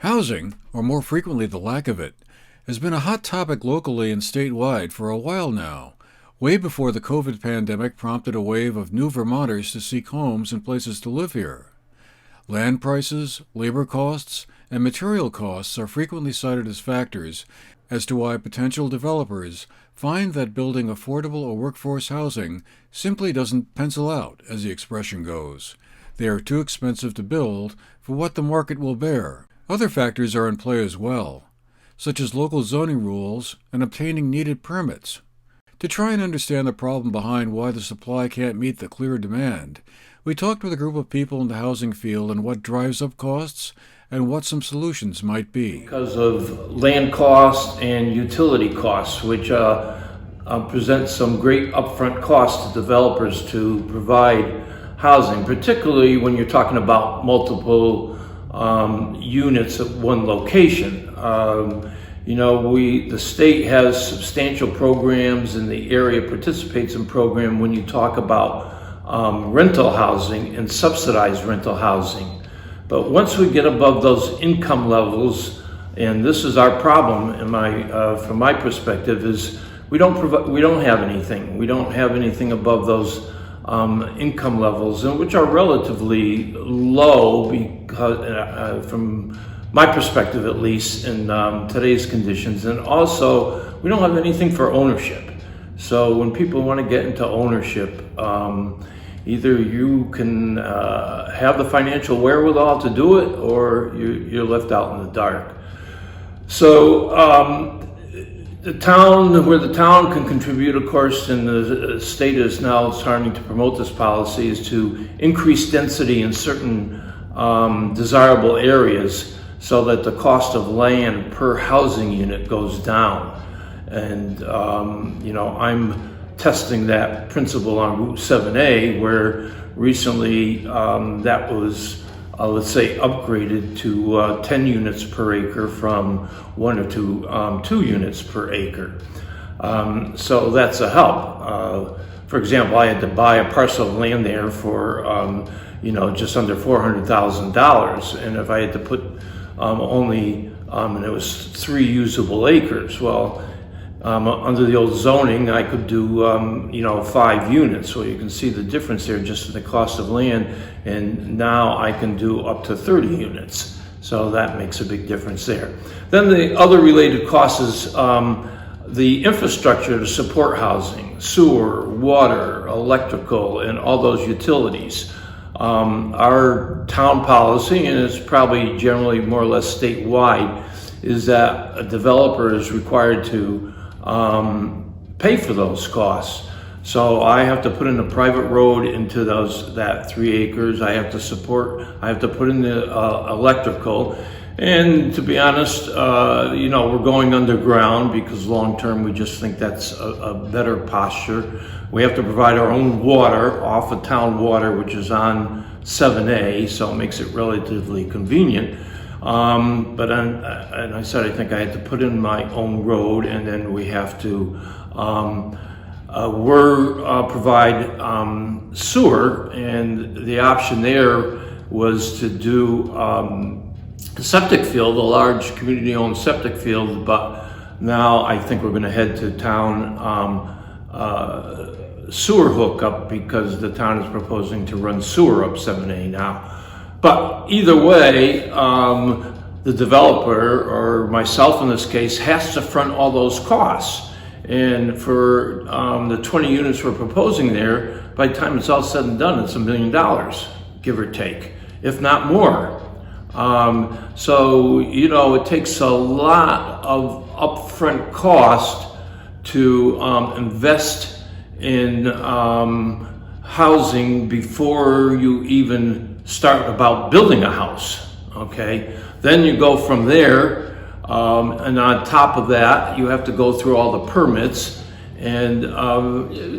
Housing, or more frequently the lack of it, has been a hot topic locally and statewide for a while now, way before the COVID pandemic prompted a wave of new Vermonters to seek homes and places to live here. Land prices, labor costs, and material costs are frequently cited as factors as to why potential developers find that building affordable or workforce housing simply doesn't pencil out, as the expression goes. They are too expensive to build for what the market will bear. Other factors are in play as well, such as local zoning rules and obtaining needed permits. To try and understand the problem behind why the supply can't meet the clear demand, we talked with a group of people in the housing field on what drives up costs and what some solutions might be. Because of land costs and utility costs, which present some great upfront costs to developers to provide housing, particularly when you're talking about multiple units at one location. The state has substantial programs and the area participates in program when you talk about rental housing and subsidized rental housing. But once we get above those income levels, and this is our problem from my perspective, is we don't have anything. We don't have anything above those income levels, and which are relatively low because, from my perspective at least, in today's conditions. And also, we don't have anything for ownership. So when people want to get into ownership, either you can have the financial wherewithal to do it, or you're left out in the dark. So where the town can contribute, of course, and the state is now starting to promote this policy, is to increase density in certain desirable areas so that the cost of land per housing unit goes down. And, I'm testing that principle on Route 7A, where recently that was, let's say, upgraded to 10 units per acre from 1 or 2 units per acre. So that's a help. For example, I had to buy a parcel of land there for, just under $400,000. And if I had to put only, and it was 3 usable acres, well, under the old zoning, I could do, 5 units. So you can see the difference there just in the cost of land. And now I can do up to 30 units. So that makes a big difference there. Then the other related costs is the infrastructure to support housing, sewer, water, electrical, and all those utilities. Our town policy, and it's probably generally more or less statewide, is that a developer is required to pay for those costs. So I have to put in a private road into that 3 acres. I have to put in the electrical. And to be honest, we're going underground because long term we just think that's a better posture. We have to provide our own water off of town water, which is on 7A, so it makes it relatively convenient. But I said I think I had to put in my own road, and then we have to provide sewer, and the option there was to do the septic field, a large community-owned septic field. But now I think we're going to head to town sewer hookup because the town is proposing to run sewer up 7A now. But either way, the developer, or myself in this case, has to front all those costs. And for the 20 units we're proposing there, by the time it's all said and done, it's $1 million, give or take, if not more. So, it takes a lot of upfront cost to invest in housing before you even start about building a house, okay? Then you go from there, and on top of that, you have to go through all the permits. And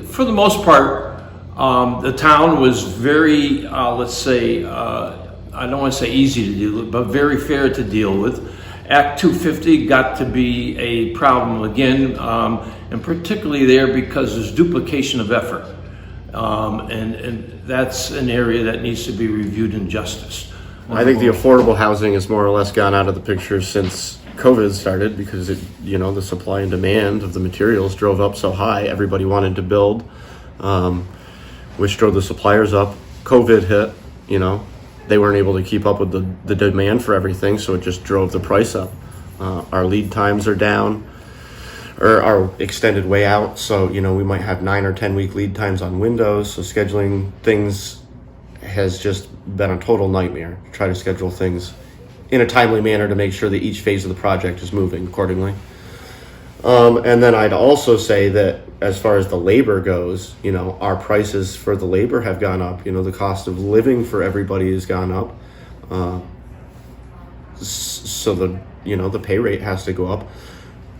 for the most part, the town was very, I don't want to say easy to deal with, but very fair to deal with. Act 250 got to be a problem again, and particularly there because there's duplication of effort. And that's an area that needs to be reviewed in justice. I think the affordable housing has more or less gone out of the picture since COVID started because the supply and demand of the materials drove up so high. Everybody wanted to build, which drove the suppliers up. COVID hit, they weren't able to keep up with the demand for everything, so it just drove the price up. Our lead times are down, or are extended way out. So, we might have 9 or 10 week lead times on windows. So scheduling things has just been a total nightmare to try to schedule things in a timely manner to make sure that each phase of the project is moving accordingly. And then I'd also say that as far as the labor goes, our prices for the labor have gone up. The cost of living for everybody has gone up. So the pay rate has to go up.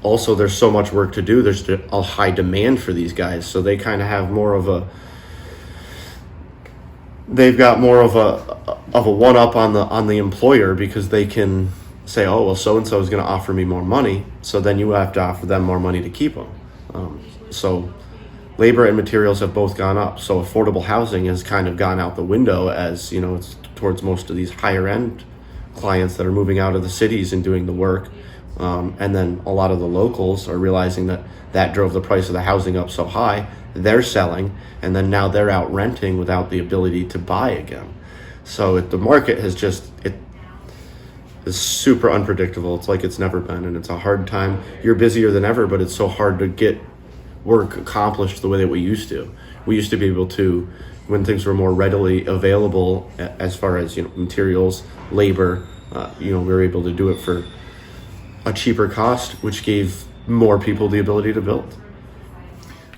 Also, there's so much work to do. There's a high demand for these guys, so they kind of have they've got more of a one up on the employer, because they can say, oh well, so and so is going to offer me more money, so then you have to offer them more money to keep them. So labor and materials have both gone up. So affordable housing has kind of gone out the window, as it's towards most of these higher end clients that are moving out of the cities and doing the work. And then a lot of the locals are realizing that drove the price of the housing up so high. They're selling, and then now they're out renting without the ability to buy again. So the market has it is super unpredictable. It's like it's never been, and it's a hard time. You're busier than ever, but it's so hard to get work accomplished the way that we used to. We used to be able to, when things were more readily available, as far as materials, labor, we were able to do it for a cheaper cost, which gave more people the ability to build.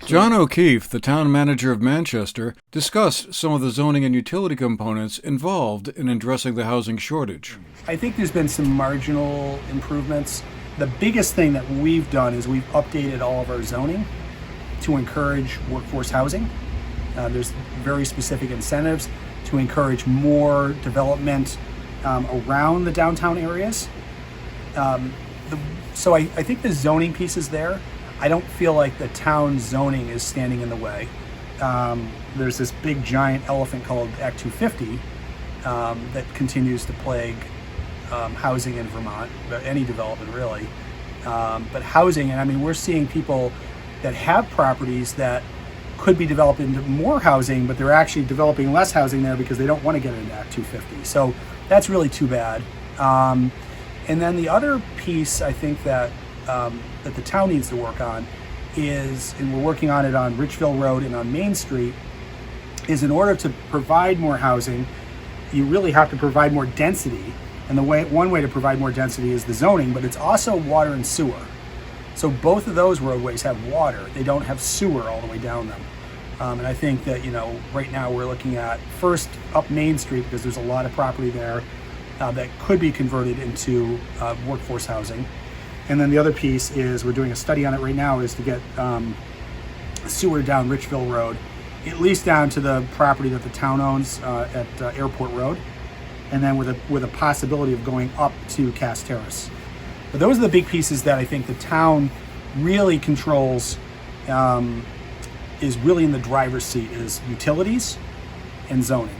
John O'Keefe, the town manager of Manchester, discussed some of the zoning and utility components involved in addressing the housing shortage. I think there's been some marginal improvements. The biggest thing that we've done is we've updated all of our zoning to encourage workforce housing. There's very specific incentives to encourage more development around the downtown areas. So I think the zoning piece is there. I don't feel like the town zoning is standing in the way. There's this big giant elephant called Act 250 that continues to plague housing in Vermont, any development really. But housing, and we're seeing people that have properties that could be developed into more housing, but they're actually developing less housing there because they don't want to get into Act 250. So that's really too bad. And then the other piece I think that the town needs to work on is, and we're working on it on Richville Road and on Main Street, is in order to provide more housing, you really have to provide more density. And one way to provide more density is the zoning, but it's also water and sewer. So both of those roadways have water. They don't have sewer all the way down them. And I think that, right now we're looking at first up Main Street, because there's a lot of property there that could be converted into workforce housing. And then the other piece is, we're doing a study on it right now, is to get sewer down Richville Road, at least down to the property that the town owns at Airport Road, and then with a possibility of going up to Cass Terrace. But those are the big pieces that I think the town really controls, is really in the driver's seat, is utilities and zoning.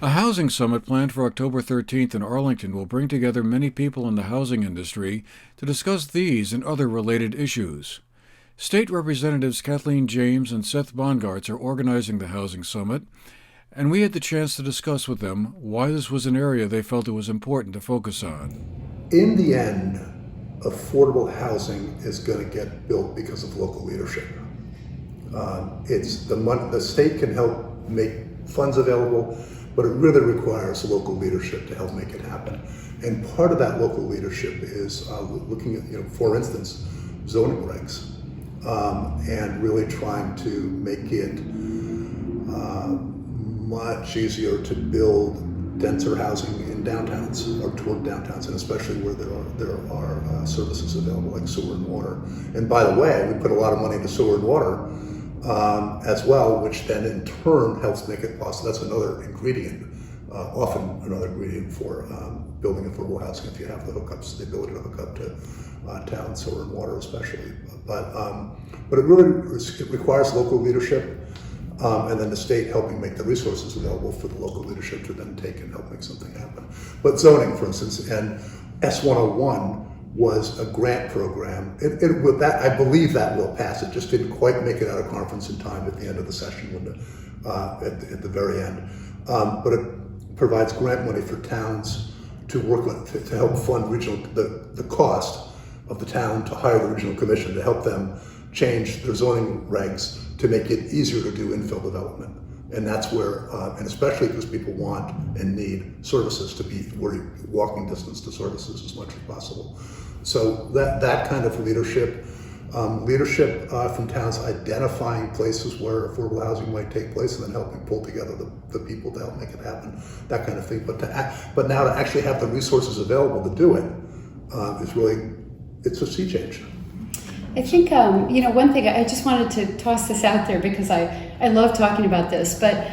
A housing summit planned for October 13th in Arlington will bring together many people in the housing industry to discuss these and other related issues. State Representatives Kathleen James and Seth Bongartz are organizing the housing summit, and we had the chance to discuss with them why this was an area they felt it was important to focus on. In the end, affordable housing is going to get built because of local leadership. The state can help make funds available, but it really requires local leadership to help make it happen. And part of that local leadership is looking at, for instance, zoning regs, and really trying to make it much easier to build denser housing in downtowns, or toward downtowns, and especially where there are services available like sewer and water. And by the way, we put a lot of money into sewer and water as well, which then in turn helps make it possible. That's another ingredient, often another ingredient for building affordable housing, if you have the hookups, the ability to hook up to town sewer and water especially. But it really requires local leadership, and then the state helping make the resources available for the local leadership to then take and help make something happen. But zoning, for instance, and S101 was a grant program. I believe that will pass. It just didn't quite make it out of conference in time at the end of the session, at the very end. But it provides grant money for towns to work with, to help fund the cost of the town to hire the regional commission to help them change their zoning regs to make it easier to do infill development. And that's where, and especially because people want and need services to be walking distance to services as much as possible. So that kind of leadership from towns identifying places where affordable housing might take place and then helping pull together the people to help make it happen, that kind of thing. But now to actually have the resources available to do it is really, it's a sea change. I think, one thing, I just wanted to toss this out there because I love talking about this, but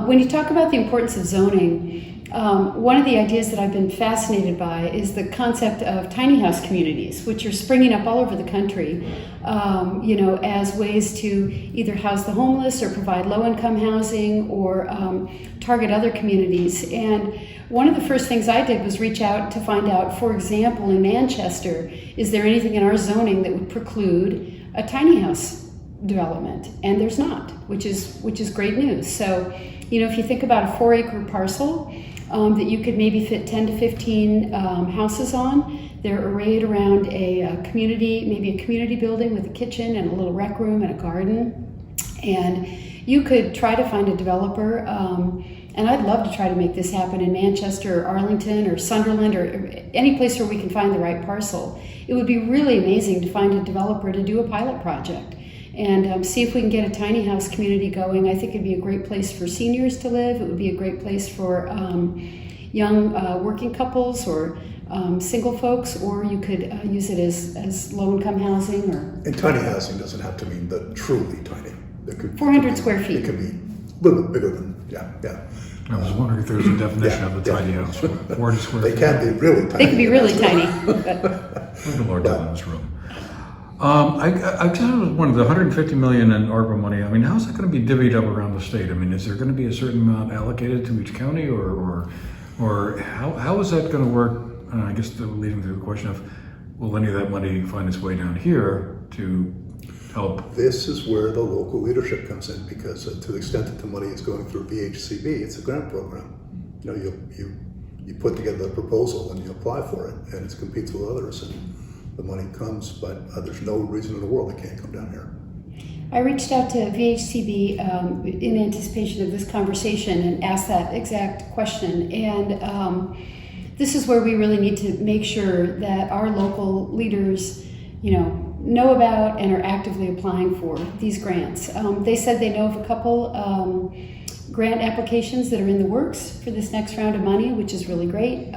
when you talk about the importance of zoning, one of the ideas that I've been fascinated by is the concept of tiny house communities, which are springing up all over the country, as ways to either house the homeless or provide low-income housing or target other communities. And one of the first things I did was reach out to find out, for example, in Manchester, is there anything in our zoning that would preclude a tiny house development? And there's not, which is great news. So, if you think about a 4-acre parcel that you could maybe fit 10 to 15 houses on, they're arrayed around a community, maybe a community building with a kitchen and a little rec room and a garden. And you could try to find a developer, and I'd love to try to make this happen in Manchester or Arlington or Sunderland or any place where we can find the right parcel. It would be really amazing to find a developer to do a pilot project and see if we can get a tiny house community going. I think it'd be a great place for seniors to live. It would be a great place for young working couples or single folks, or you could use it as low-income housing. And tiny housing doesn't have to mean the truly tiny. 400 square feet. It could be a little bit bigger than, yeah. I was wondering if there's a definition of a tiny house. 40 square feet. They can be really tiny. They can be really tiny. The Lord in this room. I kind of wondered, the 150 million in ARPA money, I mean, how's that going to be divvied up around the state? I mean, is there going to be a certain amount allocated to each county, or how is that going to work? I guess leading to the question of, will any of that money find its way down here to help? This is where the local leadership comes in, because to the extent that the money is going through VHCB, it's a grant program. You put together the proposal and you apply for it, and it competes with others, and the money comes, but there's no reason in the world it can't come down here. I reached out to VHCB in anticipation of this conversation and asked that exact question. And this is where we really need to make sure that our local leaders, know about and are actively applying for these grants. They said they know of a couple grant applications that are in the works for this next round of money, which is really great.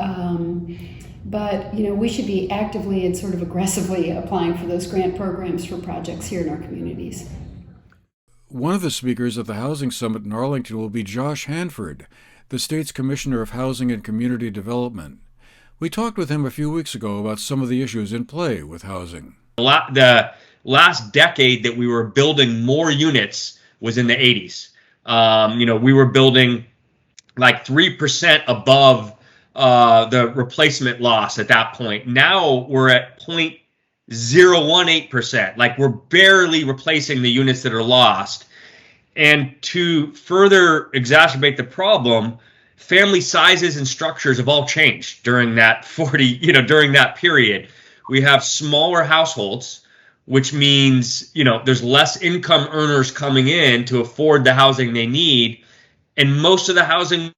But we should be actively and sort of aggressively applying for those grant programs for projects here in our communities. One of the speakers at the Housing Summit in Arlington will be Josh Hanford, the state's Commissioner of Housing and Community Development. We talked with him a few weeks ago about some of the issues in play with housing. The last decade that we were building more units was in the 80s. We were building like 3% above the replacement loss at that point. Now we're at 0.018%. Like, we're barely replacing the units that are lost. And to further exacerbate the problem, family sizes and structures have all changed during that during that period. We have smaller households, which means, there's less income earners coming in to afford the housing they need. And most of the housing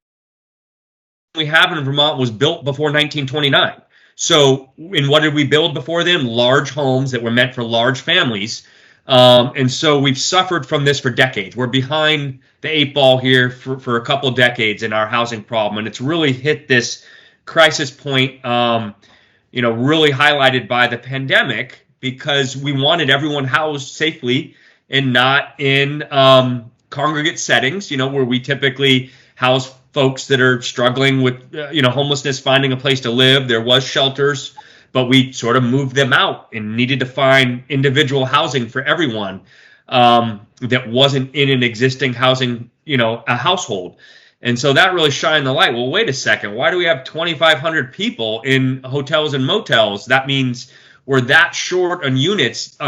we have in Vermont was built before 1929. So, what did we build before then? Large homes that were meant for large families. And so we've suffered from this for decades. We're behind the 8 ball here for a couple decades in our housing problem. And it's really hit this crisis point, really highlighted by the pandemic, because we wanted everyone housed safely and not in congregate settings, where we typically house folks that are struggling with, homelessness, finding a place to live. There was shelters, but we sort of moved them out and needed to find individual housing for everyone that wasn't in an existing housing, a household. And so that really shined the light. Well, wait a second. Why do we have 2,500 people in hotels and motels? That means we're that short on units.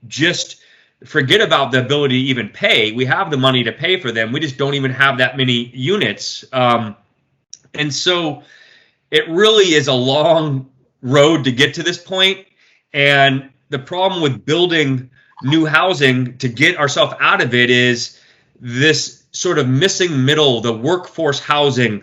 Just forget about the ability to even pay. We have the money to pay for them. We just don't even have that many units. And so it really is a long road to get to this point. And the problem with building new housing to get ourselves out of it is this sort of missing middle. The workforce housing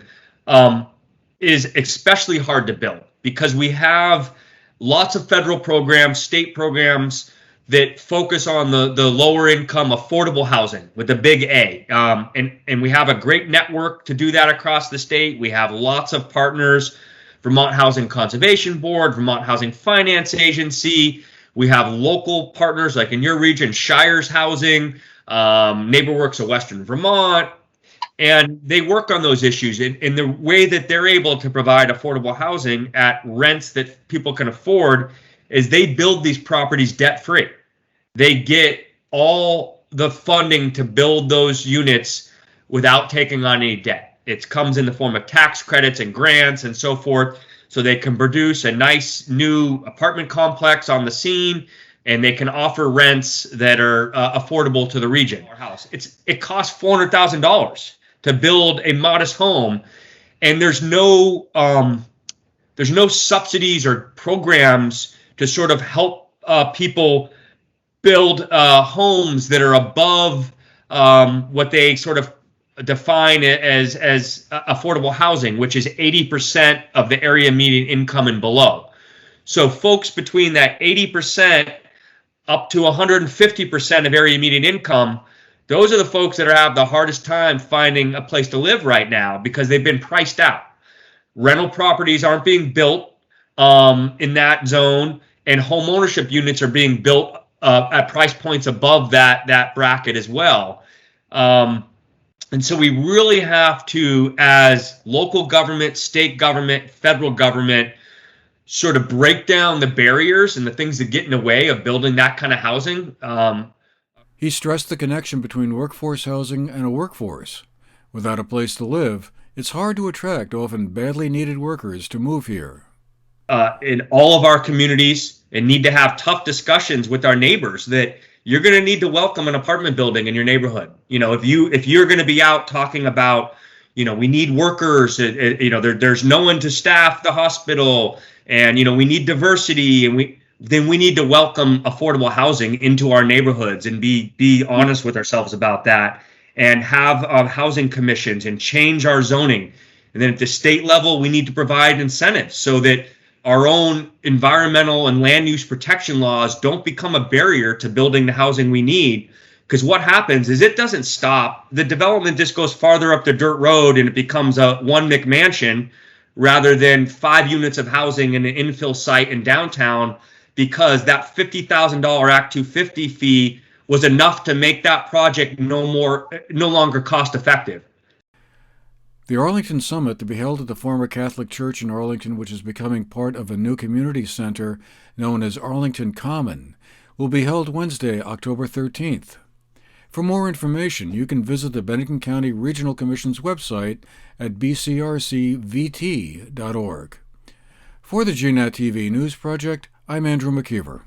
is especially hard to build because we have lots of federal programs, state programs that focus on the lower income affordable housing with the big A. And we have a great network to do that across the state. We have lots of partners, Vermont Housing Conservation Board, Vermont Housing Finance Agency. We have local partners like in your region, Shires Housing, NeighborWorks of Western Vermont, and they work on those issues in the way that they're able to provide affordable housing at rents that people can afford is they build these properties debt-free. They get all the funding to build those units without taking on any debt. It comes in the form of tax credits and grants and so forth, so they can produce a nice new apartment complex on the scene, and they can offer rents that are affordable to the region. It costs $400,000 to build a modest home, and there's no subsidies or programs to sort of help people build homes that are above what they sort of define as affordable housing, which is 80% of the area median income and below. So folks between that 80% up to 150% of area median income, those are the folks that have the hardest time finding a place to live right now because they've been priced out. Rental properties aren't being built in that zone, and home ownership units are being built at price points above that bracket as well. And so we really have to, as local government, state government, federal government, sort of break down the barriers and the things that get in the way of building that kind of housing. He stressed the connection between workforce housing and a workforce. Without a place to live, it's hard to attract often badly needed workers to move here. In all of our communities, and need to have tough discussions with our neighbors that you're going to need to welcome an apartment building in your neighborhood. You know, if you're going to be out talking about, you know, we need workers, you know, there's no one to staff the hospital, and you know, we need diversity, and we need to welcome affordable housing into our neighborhoods and be honest with ourselves about that, and have housing commissions and change our zoning. And then at the state level, we need to provide incentives so that our own environmental and land use protection laws don't become a barrier to building the housing we need. Because what happens is it doesn't stop. The development just goes farther up the dirt road and it becomes a one McMansion rather than 5 units of housing in an infill site in downtown, because that $50,000 Act 250 fee was enough to make that project no longer cost effective. The Arlington Summit, to be held at the former Catholic Church in Arlington, which is becoming part of a new community center known as Arlington Common, will be held Wednesday, October 13th. For more information, you can visit the Bennington County Regional Commission's website at bcrcvt.org. For the GNAT-TV News Project, I'm Andrew McKeever.